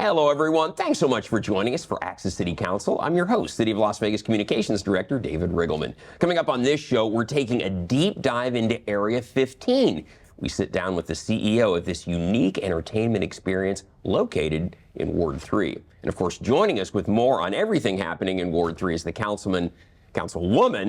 Hello, everyone. Thanks so much for joining us for Access City Council. I'm your host, City of Las Vegas Communications Director David Riggleman. Coming up on this show, we're taking a deep dive into Area 15. We sit down with the CEO of this unique entertainment experience located in Ward 3. And of course, joining us with more on everything happening in Ward 3 is the Councilwoman,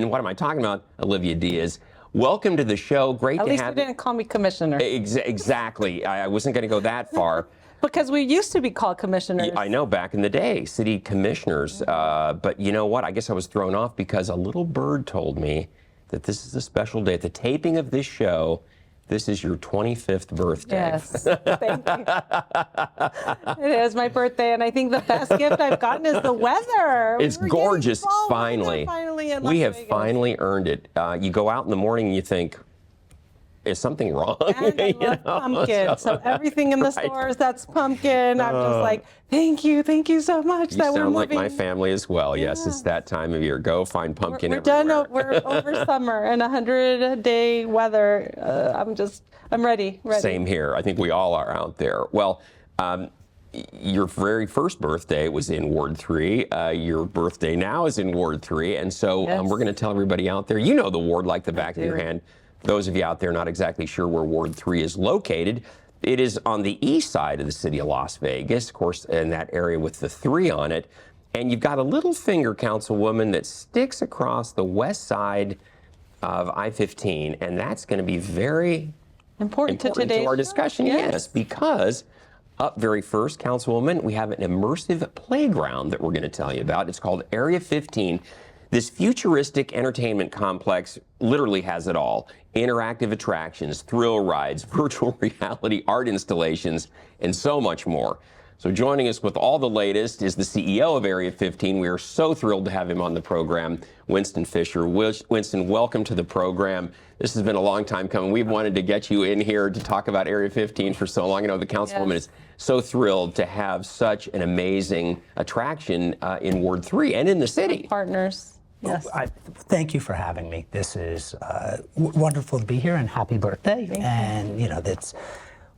what am I talking about, Olivia Diaz. Welcome to the show. Great to have you. At least you didn't call me commissioner. Exactly. I wasn't going to go that far. Because we used to be called commissioners. I know, back in the day, city commissioners. But you know what? I guess I was thrown off because a little bird told me that this is a special day. At the taping of this show, this is your 25th birthday. Yes, thank you. It is my birthday, and I think the best gift I've gotten is the weather. It's gorgeous, finally. We have finally earned it. You go out in the morning and you think, is something wrong? And I love pumpkin. So everything in the stores that's pumpkin, I'm just like, thank you so much that we're moving. You sound like my family as well. Yes, it's that time of year. Go find pumpkin everywhere. We're done. We're over summer and 100-day weather. I'm ready. Same here. I think we all are out there. Well, your very first birthday was in Ward 3. Your birthday now is in Ward 3. And so we're going to tell everybody out there, you know the ward like the back of your hand. Those of you out there not exactly sure where Ward 3 is located, it is on the east side of the city of Las Vegas, of course, in that area with the 3 on it. And you've got a little finger, Councilwoman, that sticks across the west side of I-15, and that's going to be very important to our discussion. Yes, because up very first, Councilwoman, we have an immersive playground that we're going to tell you about. It's called Area 15. This futuristic entertainment complex literally has it all. Interactive attractions, thrill rides, virtual reality, art installations, and so much more. So joining us with all the latest is the CEO of Area 15. We are so thrilled to have him on the program, Winston Fisher. Winston, welcome to the program. This has been a long time coming. We've wanted to get you in here to talk about Area 15 for so long. I know the Councilwoman is so thrilled to have such an amazing attraction in Ward 3 and in the city. Partners. Yes. Thank you for having me. This is wonderful to be here, and happy birthday. Thank you. You know,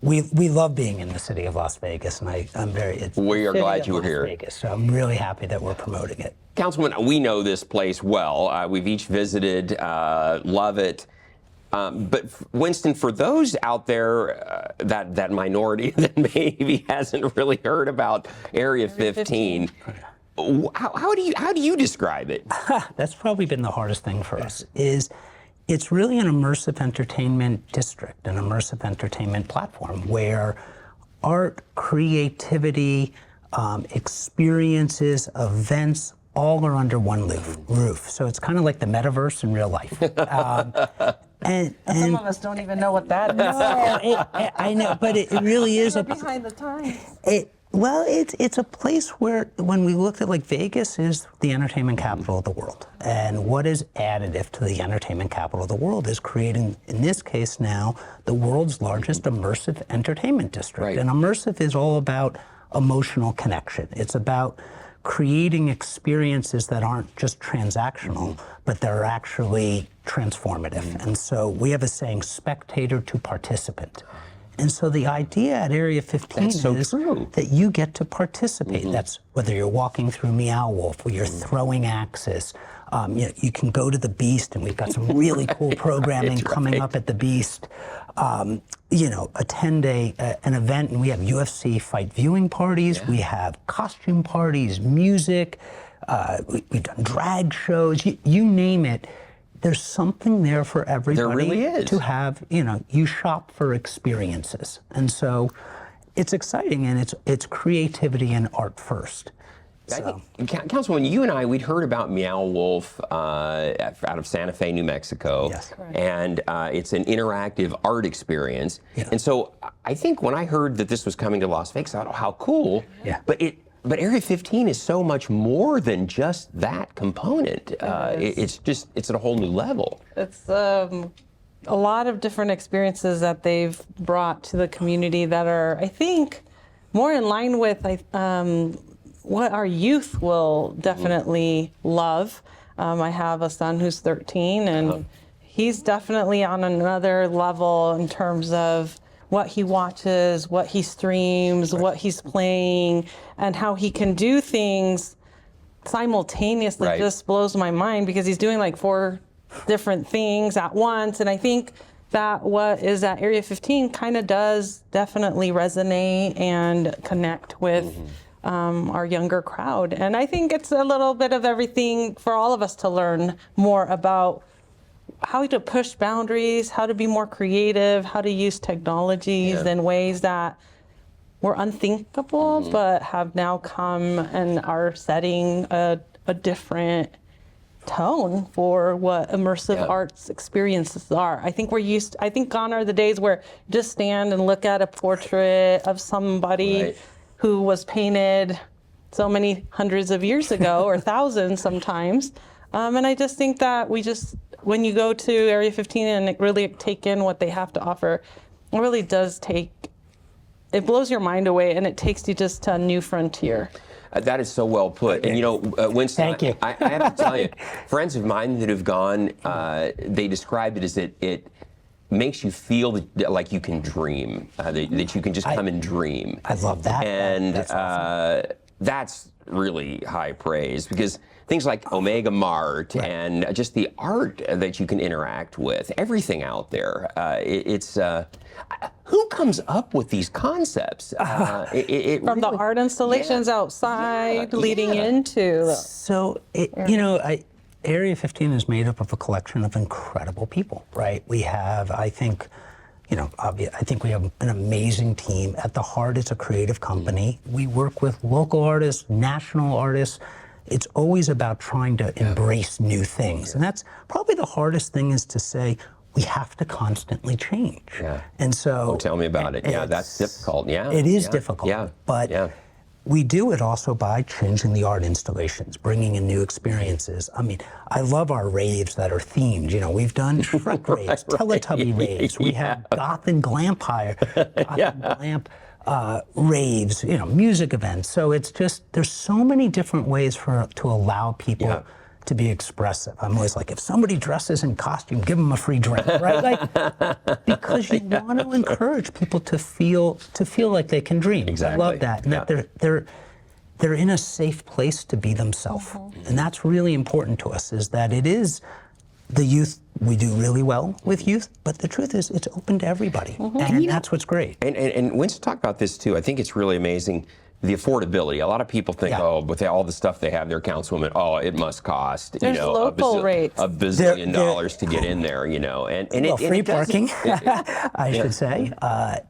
we love being in the city of Las Vegas, and we are glad you were here. Vegas, so I'm really happy that we're promoting it. Councilman, we know this place well. We've each visited, love it. But Winston, for those out there, that minority that maybe hasn't really heard about Area 15. How do you describe it? That's probably been the hardest thing for us. It's really an immersive entertainment district, an immersive entertainment platform where art, creativity, experiences, events, all are under one roof. So it's kind of like the metaverse in real life. And some of us don't even know what that is. No, I know, but it really is behind the times. Well, it's a place where, when we looked at, like, Vegas is the entertainment capital of the world. And what is additive to the entertainment capital of the world is creating, in this case now, the world's largest immersive entertainment district. Right. And immersive is all about emotional connection. It's about creating experiences that aren't just transactional, but they're actually transformative. And so we have a saying, spectator to participant. And so the idea at Area 15 is that you get to participate. That's whether you're walking through Meow Wolf or you're throwing axes. You can go to the Beast, and we've got some really cool programming coming up at the Beast. A 10-day an event, and we have UFC fight viewing parties. We have costume parties, music. We've done drag shows. You name it. There's something there for everybody. There really is. To have, you shop for experiences. And so it's exciting, and it's creativity and art first. So. Councilwoman, you and I, we'd heard about Meow Wolf out of Santa Fe, New Mexico. Yes. And it's an interactive art experience. Yeah. And so I think when I heard that this was coming to Las Vegas, I thought, oh, how cool. Yeah. But Area 15 is so much more than just that component. It's at a whole new level. It's a lot of different experiences that they've brought to the community that are, I think, more in line with what our youth will definitely love. I have a son who's 13, and he's definitely on another level in terms of what he watches, what he streams, what he's playing, and how he can do things simultaneously just blows my mind, because he's doing like 4 different things at once. And I think that what is at Area 15 kind of does definitely resonate and connect with our younger crowd. And I think it's a little bit of everything for all of us to learn more about how to push boundaries, how to be more creative, how to use technologies in ways that were unthinkable, but have now come and are setting a different tone for what immersive arts experiences are. I think I think gone are the days where you just stand and look at a portrait of somebody who was painted so many hundreds of years ago, or thousands sometimes. And I just think that when you go to Area 15 and really take in what they have to offer, it really does it blows your mind away, and it takes you just to a new frontier. That is so well put. And Winston, Thank you. I have to tell you, friends of mine that have gone, they described it as it makes you feel like you can dream, that you can just come and dream. I love that. And that's awesome. That's really high praise, because things like Omega Mart and just the art that you can interact with, everything out there. Who comes up with these concepts? From really, the art installations outside leading into. So, Area 15 is made up of a collection of incredible people, right? We have, I think we have an amazing team. At the heart, it's a creative company. We work with local artists, national artists. It's always about trying to embrace new things. And that's probably the hardest thing, is to say, we have to constantly change. Yeah. And so... Oh, tell me about it. Yeah, that's difficult. Yeah. It is difficult. Yeah. But we do it also by changing the art installations, bringing in new experiences. I mean, I love our raves that are themed. We've done Shrek raves, Teletubby raves. We have goth and glamp raves, music events. So it's just, there's so many different ways to allow people to be expressive. I'm always like, if somebody dresses in costume, give them a free drink, right? Because you want to encourage people to feel like they can dream. Exactly. I love that, and that they're in a safe place to be themselves, and that's really important to us. Is that it is the youth. We do really well with youth, but the truth is, it's open to everybody, and that's what's great. And Winston talked about this too. I think it's really amazing. The affordability. A lot of people think, with all the stuff they have, their councilwoman, it must cost, There's local rates. $1 bazillion dollars to get in there, And free parking, I should say.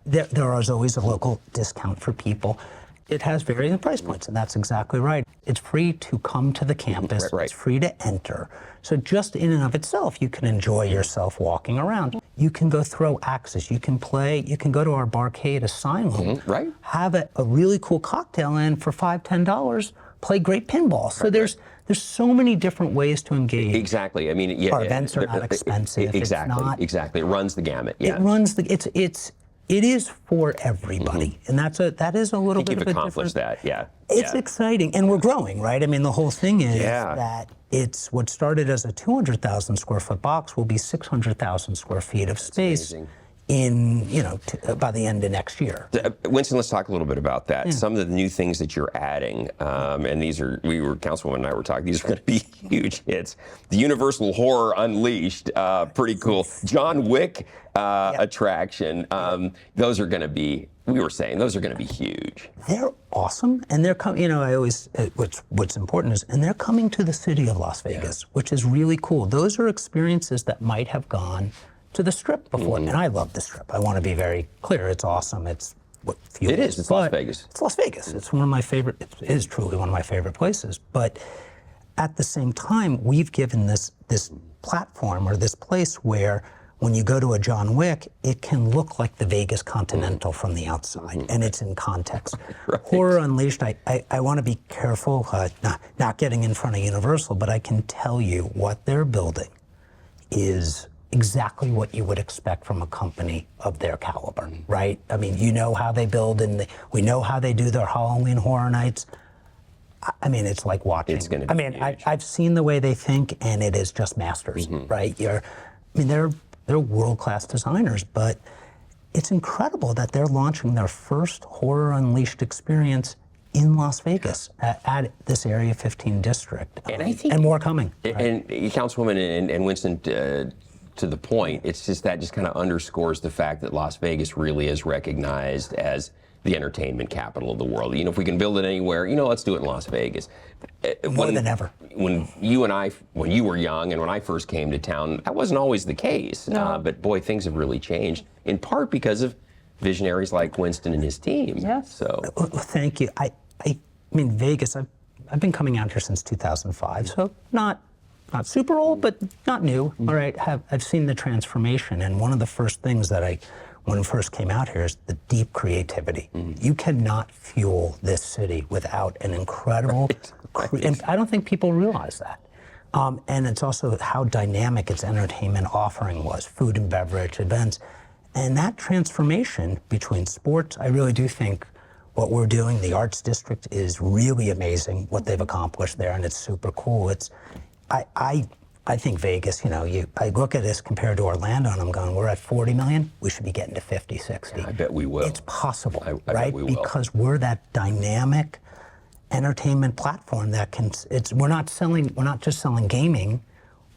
There is always a local discount for people. It has varying price points, and that's exactly right. It's free to come to the campus. Right. It's free to enter. So just in and of itself, you can enjoy yourself walking around. You can go throw axes. You can play. You can go to our barcade asylum. Right. Have a really cool cocktail, and for $5, $10, play great pinball. So there's so many different ways to engage. Exactly. I mean, our events are not expensive. Exactly. Exactly. It runs the gamut. Yeah. It runs it is for everybody, and that is a little bit of a difference. You've accomplished that, It's exciting, and we're growing, right? I mean, the whole thing is that it's what started as a 200,000 square foot box will be 600,000 square feet of space in, by the end of next year. Winston, let's talk a little bit about that. Some of the new things that you're adding, and Councilwoman and I were talking, these are going to be huge hits. The Universal Horror Unleashed, pretty cool. John Wick attraction, those are going to be, those are going to be huge. They're awesome, and they're coming, I always, what's important is, and they're coming to the city of Las Vegas, which is really cool. Those are experiences that might have gone to the Strip before, and I love the Strip. I want to be very clear. It's awesome. It's what fuels. It is. It's Las Vegas. It's Las Vegas. It's one of my favorite. It is truly one of my favorite places. But at the same time, we've given this platform, or this place where, when you go to a John Wick, it can look like the Vegas Continental from the outside, and it's in context. Horror Unleashed, I want to be careful, not getting in front of Universal, but I can tell you what they're building is exactly what you would expect from a company of their caliber, right? I mean, how they build, and we know how they do their Halloween Horror Nights. I mean, it's like watching. It's going to be huge. I've seen the way they think, and it is just masters, right? They're world-class designers, but it's incredible that they're launching their first Horror Unleashed experience in Las Vegas at this Area 15 district, And I think, and more coming. And Councilwoman and Winston, to the point, it's just that just kind of underscores the fact that Las Vegas really is recognized as the entertainment capital of the world. You know, if we can build it anywhere, you know, let's do it in Las Vegas. More than ever. When you were young and when I first came to town, that wasn't always the case. No. But boy, things have really changed, in part because of visionaries like Winston and his team. Yes. So Well, thank you. I mean, Vegas, I've been coming out here since 2005, so not super old, but not new. All right, I've seen the transformation, and one of the first things that when I first came out here is the deep creativity. You cannot fuel this city without an incredible, and I don't think people realize that. And it's also how dynamic its entertainment offering was, food and beverage, events. And that transformation between sports, I really do think what we're doing, the Arts District, is really amazing, what they've accomplished there, and it's super cool. I think Vegas, you know, I look at this compared to Orlando, and I'm going, we're at 40 million, we should be getting to 50, 60. I bet we will. It's possible, I right? bet we will. Because we're that dynamic entertainment platform that we're not just selling gaming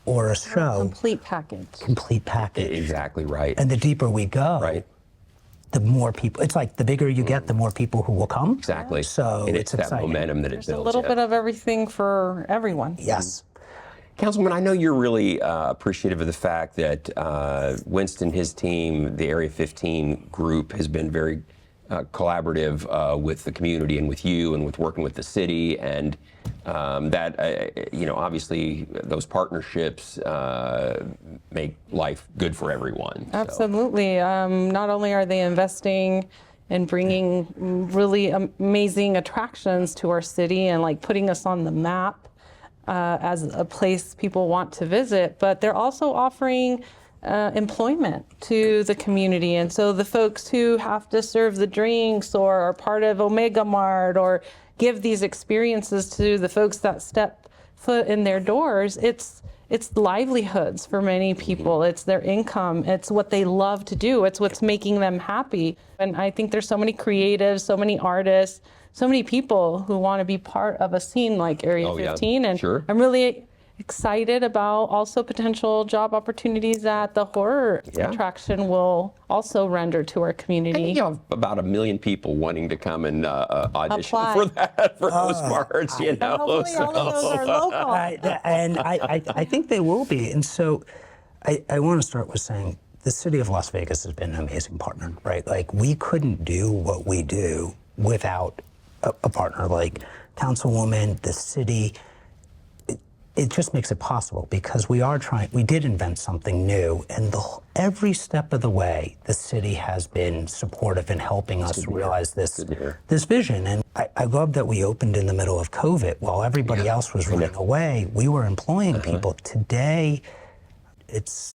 or a show. Complete package. Complete package. Exactly right. And the deeper we go, Right. the more people, it's like the bigger you get, the more people who will come. Exactly. So and it's that exciting. momentum that it There's builds. a little bit of everything for everyone. Yes. Councilman, I know you're really appreciative of the fact that Winston, his team, the Area 15 group, has been very collaborative with the community and with you and with working with the city, and that, you know, obviously those partnerships make life good for everyone. So. Absolutely. Not only are they investing and bringing really amazing attractions to our city and like putting us on the map as a place people want to visit, but they're also offering employment to the community. And so the folks who have to serve the drinks or are part of Omega Mart or give these experiences to the folks that step foot in their doors, it's livelihoods for many people. It's their income. It's what they love to do. It's what's making them happy. And I think there's so many creatives, so many artists, so many people who want to be part of a scene like Area 15. Yeah. And Sure. I'm really excited about also potential job opportunities that the horror attraction will also render to our community. And you have about 1 million people wanting to come and audition Apply. for that, for those parts, you know. Hopefully all of those are local. And I think they will be. And so I want to start with saying the city of Las Vegas has been an amazing partner, right? Like, we couldn't do what we do without a partner like Councilwoman, the city. It just makes it possible because we did invent something new, and every step of the way, the city has been supportive in helping us realize this vision. And I love that we opened in the middle of COVID while everybody else was running away. We were employing people. Today, it's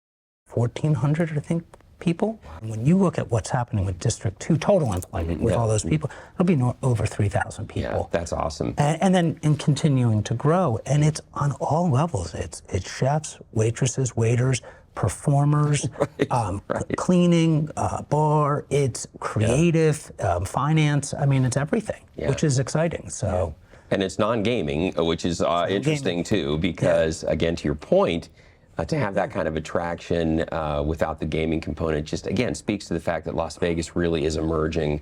1,400, I think, people. And when you look at what's happening with District 2, total employment with all those people, it'll be over 3,000 people. Yeah, that's awesome. And then continuing to grow, and it's on all levels. It's chefs, waitresses, waiters, performers, cleaning, bar. It's creative, finance. I mean, it's everything, which is exciting. So, and it's non-gaming, which is interesting too, because again, to your point, to have that kind of attraction without the gaming component just, again, speaks to the fact that Las Vegas really is emerging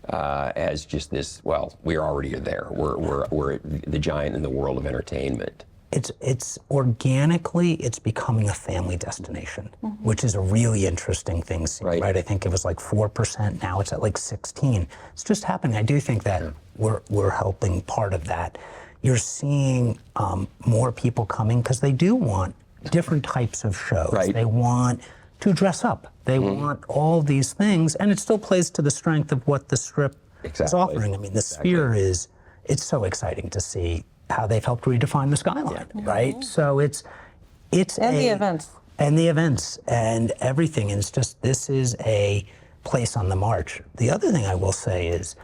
as just this, well, we're already there. We're the giant in the world of entertainment. It's organically, it's becoming a family destination, which is a really interesting thing, right? I think it was like 4%, now it's at like 16. It's just happening. I do think that we're helping part of that. You're seeing more people coming because they do want different types of shows. They want to dress up. They want all these things, and it still plays to the strength of what the Strip is offering. I mean, the Sphere it's so exciting to see how they've helped redefine the skyline, right? So it's And the events. And the events and everything. And it's just, this is a place on the march. The other thing I will say is,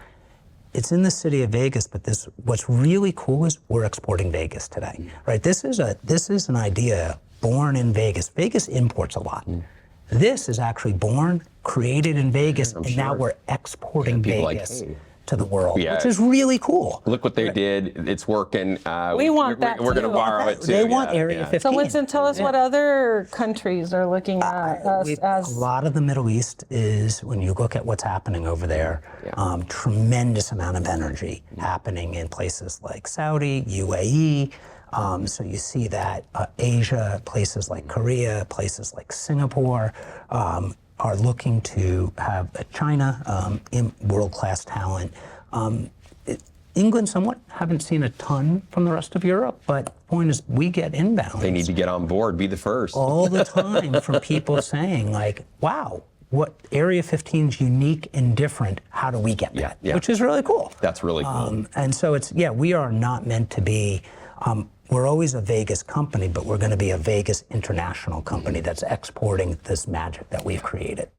it's in the city of Vegas, but what's really cool is we're exporting Vegas today, right? This is an idea born in Vegas. Vegas imports a lot. This is actually born, created in Vegas, and now we're exporting Vegas to the world, which is really cool. Look what they did. It's working. We want that We're going to too. borrow it too. They want Area 15. So Winston, tell us what other countries are looking at us as... A lot of the Middle East is, when you look at what's happening over there, tremendous amount of energy happening in places like Saudi, UAE. So you see that Asia, places like Korea, places like Singapore, are looking to have China in world-class talent. England somewhat, haven't seen a ton from the rest of Europe, but the point is we get inbound. They need to get on board, be the first. All the time from people saying like, wow, what Area 15 is unique and different, how do we get that? Which is really cool. That's really cool. And so it's, we are not meant to be, we're always a Vegas company, but we're going to be a Vegas international company that's exporting this magic that we've created.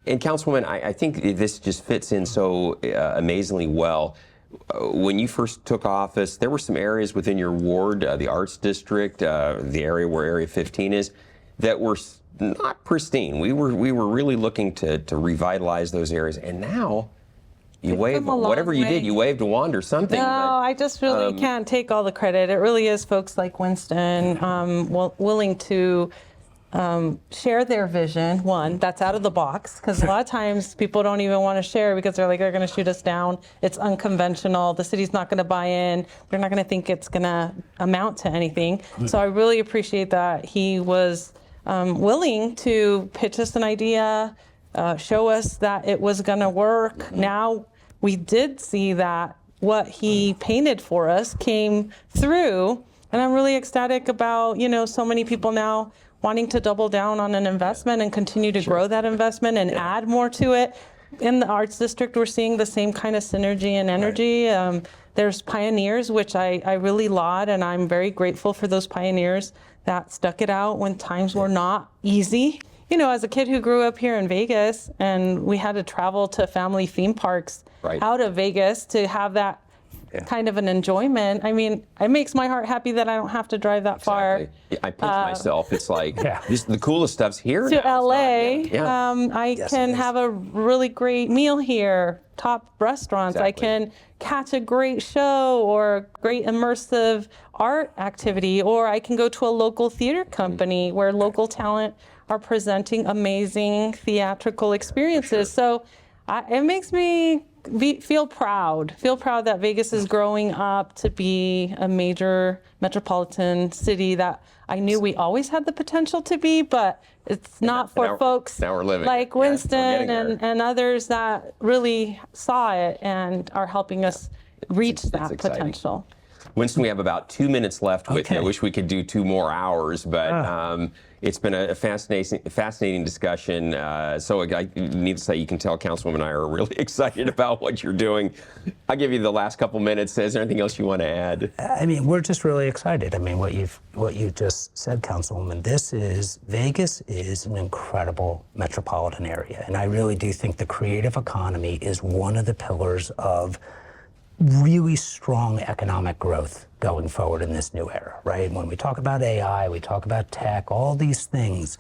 And Councilwoman, I think this just fits in so amazingly well. When you first took office, there were some areas within your ward, the Arts District, the area where Area 15 is, that were not pristine. We were really looking to revitalize those areas, and now you waved, whatever you did, you waved a wand or something. No, but, I just really can't take all the credit. It really is folks like Winston willing to share their vision. One, that's out of the box, because a lot of times people don't even want to share because they're going to shoot us down. It's unconventional. The city's not going to buy in. They're not going to think it's going to amount to anything. So I really appreciate that he was willing to pitch us an idea, show us that it was going to work. Now we did see that what he painted for us came through, and I'm really ecstatic about, so many people now wanting to double down on an investment and continue to grow that investment and add more to it. In the Arts District, we're seeing the same kind of synergy and energy. There's pioneers, which I really laud, and I'm very grateful for those pioneers that stuck it out when times were not easy. As a kid who grew up here in Vegas, and we had to travel to family theme parks out of Vegas to have that kind of an enjoyment. I mean, it makes my heart happy that I don't have to drive that far. I pinch myself. It's like, the coolest stuff's here to now. LA. I can have a really great meal here, top restaurants. I can catch a great show or a great immersive art activity, or I can go to a local theater company where local talent are presenting amazing theatrical experiences. So it makes me feel proud that Vegas is growing up to be a major metropolitan city that I knew we always had the potential to be, but it's not for folks like Winston and others that really saw it and are helping us reach that potential. Winston, we have about 2 minutes left with you. I wish we could do 2 more hours, but it's been a fascinating discussion. So I need to say, you can tell Councilwoman and I are really excited about what you're doing. I'll give you the last couple minutes. Is there anything else you want to add? I mean, we're just really excited. I mean, what you just said, Councilwoman, Vegas is an incredible metropolitan area. And I really do think the creative economy is one of the pillars of really strong economic growth going forward in this new era, right? When we talk about AI, we talk about tech, all these things,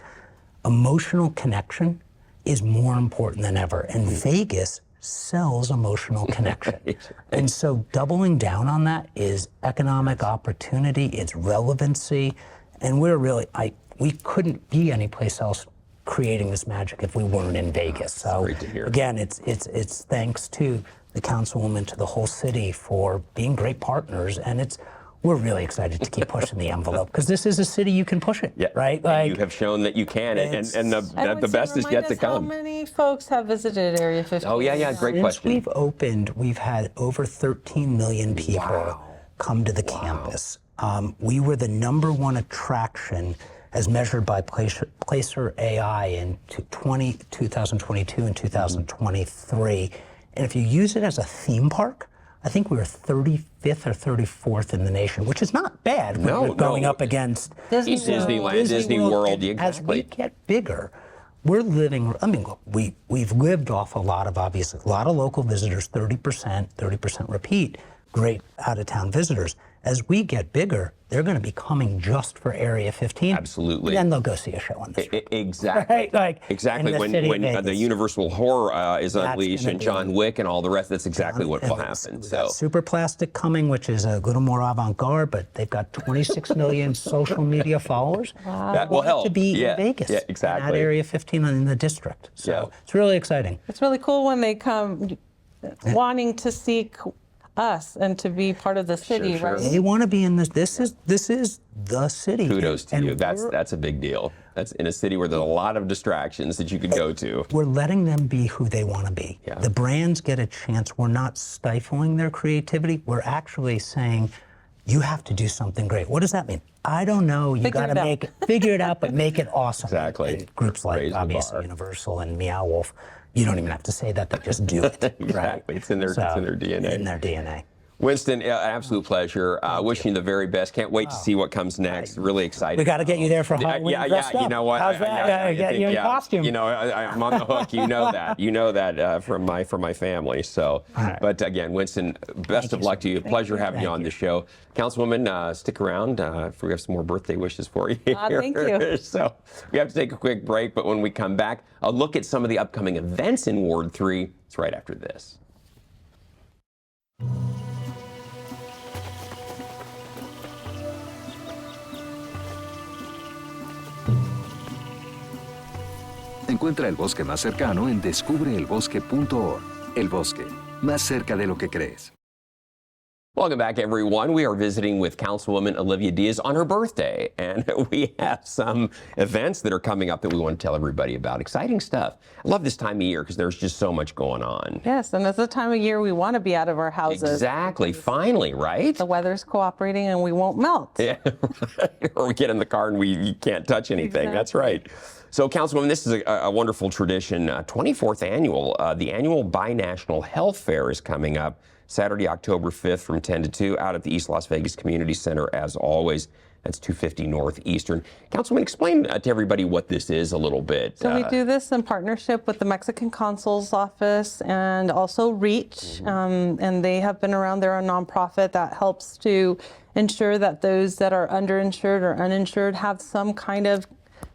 emotional connection is more important than ever. And Vegas sells emotional connection. And so doubling down on that is economic opportunity, it's relevancy, and we're really, we couldn't be anyplace else creating this magic if we weren't in Vegas. So again, it's thanks to the Councilwoman, to the whole city for being great partners, and we're really excited to keep pushing the envelope because this is a city you can push it, right? Like, you have shown that you can, and the best is yet to come. How many folks have visited Area 15? Oh yeah, great question. Since we've opened, we've had over 13 million people come to the campus. We were the #1 attraction as measured by Placer AI in 2022 and 2023. And if you use it as a theme park, I think we were 35th or 34th in the nation, which is not bad when you're going up against Disneyland, Disney World. As we get bigger, we're living, I mean, we've lived off a lot of local visitors, 30% repeat, great out-of-town visitors. as we get bigger, they're going to be coming just for Area 15. Absolutely. And then they'll go see a show on the street. Exactly. Right? Like, exactly. in the When city of the Vegas. Universal horror is That's unleashed gonna and be- John Wick and all the rest, that's exactly what will happen. We've So got Super Plastic coming, which is a little more avant-garde, but they've got 26 million social media followers. that will help. To be yeah. in Vegas, Yeah, in exactly. that Area 15 in the district. So Yeah. it's really exciting. It's really cool when they come wanting to seek us and to be part of the city, sure. right? They want to be in this. This is the city. Kudos to And you. That's a big deal. That's in a city where there's a lot of distractions that you could go to. We're letting them be who they want to be. Yeah. The brands get a chance. We're not stifling their creativity. We're actually saying, you have to do something great. What does that mean? I don't know. You got to make it, figure it out, but make it awesome. Exactly. And groups like Raise the obviously bar. Universal and Meow Wolf, you don't even have to say that. They just do it. Right? Exactly. It's in their DNA. In their DNA. Winston, an absolute pleasure. Wishing you the very best. Can't wait to see what comes next. Really excited. We got to get you there for Halloween. Yeah, dressed you up. know what? How's that? Get you in costume. You know, I'm on the hook. You know that. You know that from my family. So, right. but again, Winston, best of luck to you. Pleasure having you on the show. Councilwoman, stick around. We have some more birthday wishes for you. Thank you. So we have to take a quick break, but when we come back, a look at some of the upcoming events in Ward 3. It's right after this. Encuentra el bosque más cercano en descubreelbosque.org. El bosque, más cerca de lo que crees. Welcome back, everyone. We are visiting with Councilwoman Olivia Diaz on her birthday, and we have some events that are coming up that we want to tell everybody about. Exciting stuff. I love this time of year because there's just so much going on. Yes, and it's the time of year we want to be out of our houses. Exactly. Finally, right? The weather's cooperating and we won't melt. Yeah. Or we get in the car and you can't touch anything. Exactly. That's right. So, Councilwoman, this is a wonderful tradition. 24th annual. The annual Binational Health Fair is coming up Saturday, October 5th from 10 to 2 out at the East Las Vegas Community Center, as always. That's 250 Northeastern. Councilwoman, explain to everybody what this is a little bit. So we do this in partnership with the Mexican Consul's office and also REACH, and they have been around. They're a nonprofit that helps to ensure that those that are underinsured or uninsured have some kind of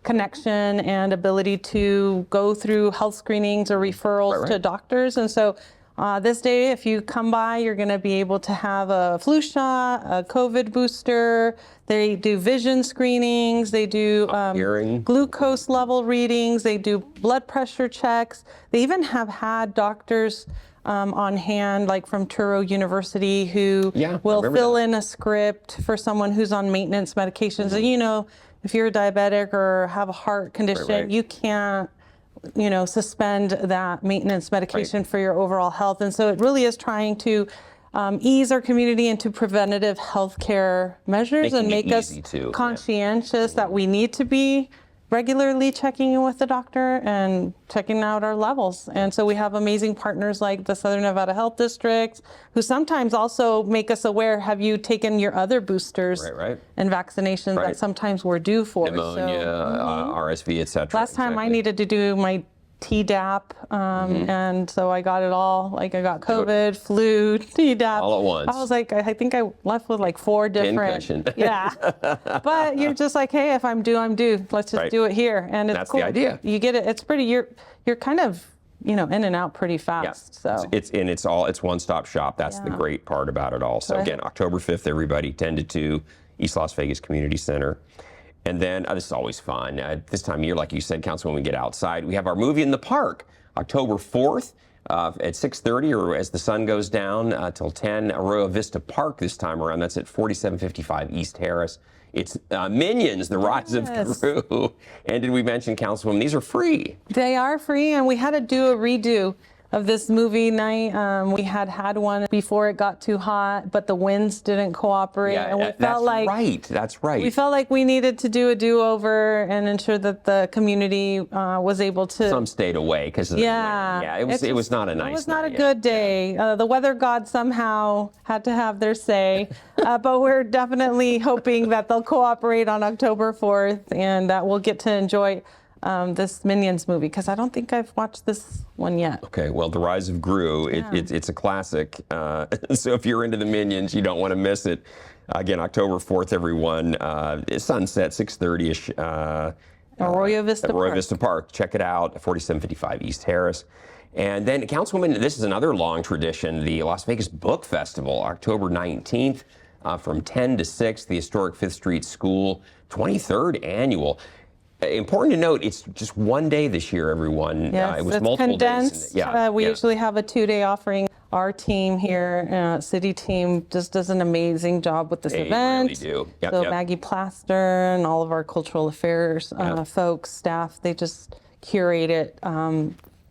connection and ability to go through health screenings or referrals to doctors. And so this day, if you come by, you're going to be able to have a flu shot, a COVID booster. They do vision screenings. They do glucose level readings. They do blood pressure checks. They even have had doctors on hand, like from Touro University, who will fill in a script for someone who's on maintenance medications. And, you know, if you're a diabetic or have a heart condition, you can't, you know, suspend that maintenance medication for your overall health. And so it really is trying to ease our community into preventative health care measures and make us conscientious that we need to be regularly checking in with the doctor and checking out our levels. And so we have amazing partners like the Southern Nevada Health District, who sometimes also make us aware, have you taken your other boosters and vaccinations that sometimes we're due for? Pneumonia, RSV, et cetera. Last time I needed to do my Tdap, and so I got it all. Like I got COVID, flu, Tdap. All at once. I was like, I think I left with like 4 different. Yeah. But you're just like, hey, if I'm due, I'm due. Let's just do it here. And it's That's cool. the idea. You get it. It's pretty, you're kind of, you know, in and out pretty fast. So It's one-stop shop. That's the great part about it all. So again, October 5th, everybody, 10 to 2, East Las Vegas Community Center. And then, this is always fun. This time of year, like you said, Councilwoman, we get outside. We have our movie in the park, October 4th at 6:30, or as the sun goes down, till 10, Arroyo Vista Park this time around. That's at 4755 East Harris. It's Minions, The Rise of Gru. And did we mention, Councilwoman, these are free? They are free, and we had to do a redo of this movie night. We had one before it got too hot, but the winds didn't cooperate. And we felt like that's right. We felt like we needed to do a do-over and ensure that the community was able to. Some stayed away because of the wind. Yeah, it was not a nice. It was not a good day. The weather gods somehow had to have their say, but we're definitely hoping that they'll cooperate on October 4th and that we'll get to enjoy this Minions movie, because I don't think I've watched this one yet. Okay, well, The Rise of Gru, it's a classic. So if you're into the Minions, you don't want to miss it. Again, October 4th, everyone. Sunset, 6:30-ish. Arroyo Vista Arroyo Park. Vista Park. Check it out, 4755 East Harris. And then, Councilwoman, this is another long tradition, the Las Vegas Book Festival, October 19th from 10 to 6, the historic 5th Street School, 23rd annual. Important to note, it's just one day this year, everyone. Yes, it was it's multiple condensed. days. We usually have a 2-day offering. Our team here, city team, just does an amazing job with this event. They really do. Yep, So yep. Maggie Plaster and all of our cultural affairs folks, staff, they just curate it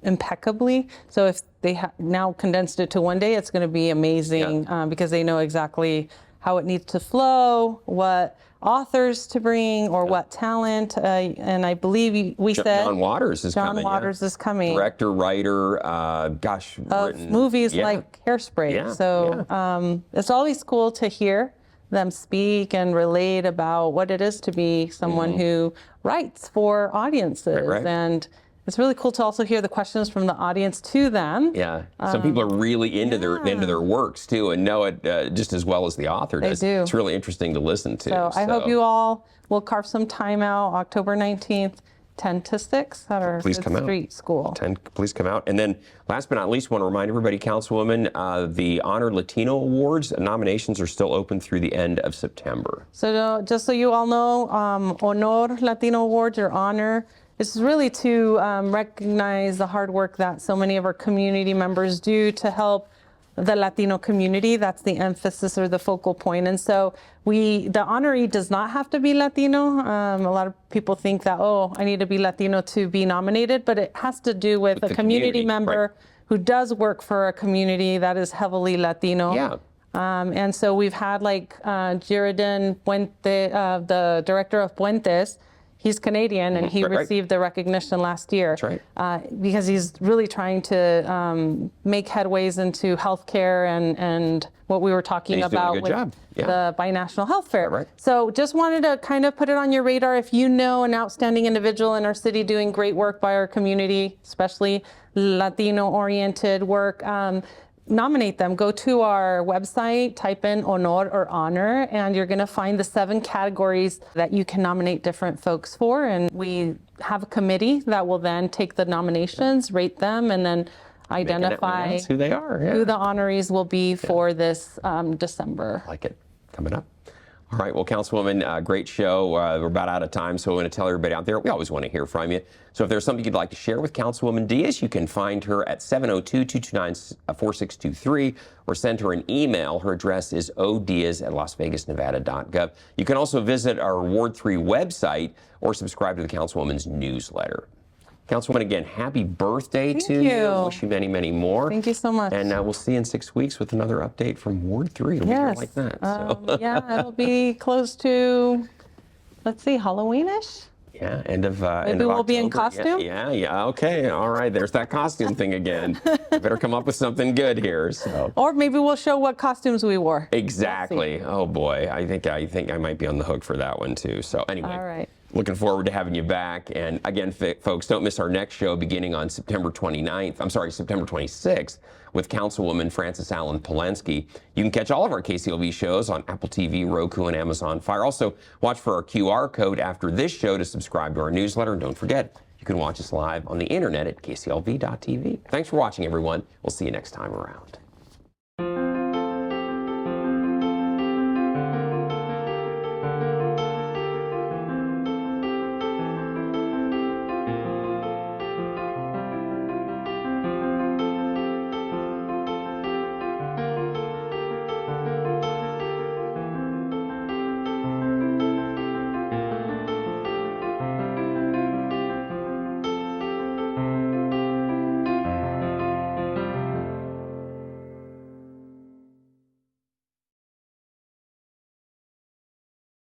impeccably. So if they now condensed it to one day, it's going to be amazing because they know exactly how it needs to flow, what authors to bring, or what talent. And I believe we said John Waters is coming. John Waters is coming. Director, writer, Of movies like Hairspray. Yeah, So it's always cool to hear them speak and relate about what it is to be someone who writes for audiences. Right. And it's really cool to also hear the questions from the audience to them. Yeah, some people are really into their works too, and know it just as well as the author does. do. It's really interesting to listen to. So I hope you all will carve some time out, October 19th, 10 to 6 at our Please come out. Street School. Please come out. And then, last but not least, want to remind everybody, Councilwoman, the Honor Latino Awards nominations are still open through the end of September. So just so you all know, Honor Latino Awards, or Honor, it's really to recognize the hard work that so many of our community members do to help the Latino community. That's the emphasis or the focal point. And so the honoree does not have to be Latino. A lot of people think that, I need to be Latino to be nominated, but it has to do with a community member who does work for a community that is heavily Latino. Yeah. And so we've had Jiridan Puente, the director of Puentes. He's Canadian, and he received the recognition last year. That's right. Because he's really trying to make headways into healthcare and what we were talking about doing a good with job. Yeah. the binational health fair. Right. So just wanted to kind of put it on your radar. If you know an outstanding individual in our city doing great work by our community, especially Latino-oriented work, nominate them. Go to our website, type in Honor or Honor, and you're going to find the 7 categories that you can nominate different folks for. And we have a committee that will then take the nominations, rate them, and then identify Announce who they are. Yeah. who the honorees will be for this December. Like it. Coming up. All right, well, Councilwoman, great show. We're about out of time, so I want to tell everybody out there, we always want to hear from you. So if there's something you'd like to share with Councilwoman Diaz, you can find her at 702-229-4623 or send her an email. Her address is odiaz@lasvegasnevada.gov. You can also visit our Ward 3 website or subscribe to the Councilwoman's newsletter. Councilwoman, again, happy birthday to you. Wish you many, many more. Thank you so much. And we'll see you in 6 weeks with another update from Ward 3. It'll be here like that. So. Yeah, it'll be close to, let's see, Halloween-ish? Yeah, end of Maybe we'll be in costume? Yeah. Okay, all right. There's that costume thing again. Better come up with something good here. So. Or maybe we'll show what costumes we wore. Exactly. Oh boy, I think I might be on the hook for that one too. So anyway. All right. Looking forward to having you back. And again, folks, don't miss our next show beginning on September 26th with Councilwoman Frances Allen Polensky. You can catch all of our KCLV shows on Apple TV, Roku, and Amazon Fire. Also, watch for our QR code after this show to subscribe to our newsletter. And don't forget, you can watch us live on the internet at kclv.tv. Thanks for watching, everyone. We'll see you next time around.